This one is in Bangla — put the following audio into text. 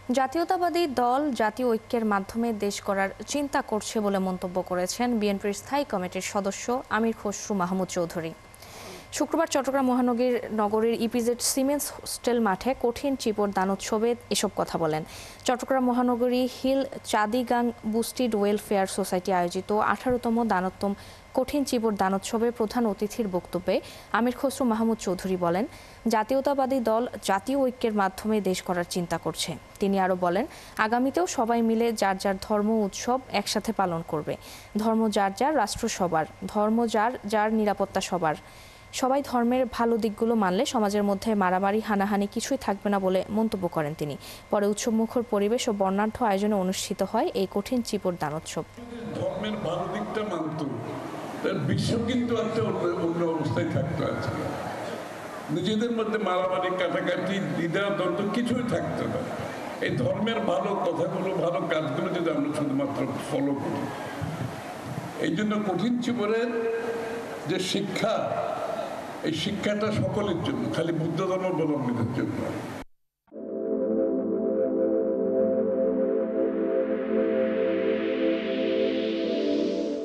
জাতীয়তাবাদী দল জাতীয় ঐক্যের মাধ্যমে দেশ গড়ার চিন্তা করছে বলে মন্তব্য করেছেন বিএনপির স্থায়ী কমিটির সদস্য আমির খসরু মাহমুদ চৌধুরী। শুক্রবার চট্টগ্রাম মহানগরীর ইপিজেড সিমেন্স হোস্টেল মাঠে কঠিন চিপর দানোৎসবে এসব কথা বলেন। চট্টগ্রাম মহানগরী হিল চাঁদিগাং বুস্টিড ওয়েলফেয়ার সোসাইটি আয়োজিত 18তম দানোত্তম কঠিন চিবর দানোৎসবে প্রধান অতিথির বক্তব্যে আমির খসরু মাহমুদ চৌধুরী বলেন, জাতীয়তাবাদী দল জাতীয় ঐক্যের মাধ্যমে দেশ করার চিন্তা করছে। তিনি আরও বলেন, আগামীতেও সবাই মিলে যার যার ধর্ম উৎসব একসাথে পালন করবে। ধর্ম যার যার, রাষ্ট্র সবার, ধর্ম যার যার, নিরাপত্তা সবার। সবাই ধর্মের ভালো দিকগুলো মানলে সমাজের মধ্যে মারামারি হানাহানি কিছুই থাকবে না বলে মন্তব্য করেন তিনি। পরে উৎসবমুখর পরিবেশ ও বর্ণাঢ্য আয়োজনে অনুষ্ঠিত হয় এই কঠিন চিপর দানোৎসব। ধর্মের ভালো দিকটা মানত, বিশ্ব কিন্তু একটা অন্য অবস্থায় থাকতো। আজকে নিজেদের মধ্যে মারামারি কাটাকাটি দ্বিধা দ্বন্দ্ব কিছুই থাকতো না। এই ধর্মের ভালো কথাগুলো, ভালো কাজগুলো যদি আমরা শুধুমাত্র ফলো করি, এই জন্য কঠিন চিবরের যে শিক্ষা, এই শিক্ষাটা সকলের জন্য, খালি বুদ্ধ ধর্মাবলম্বীদের জন্য।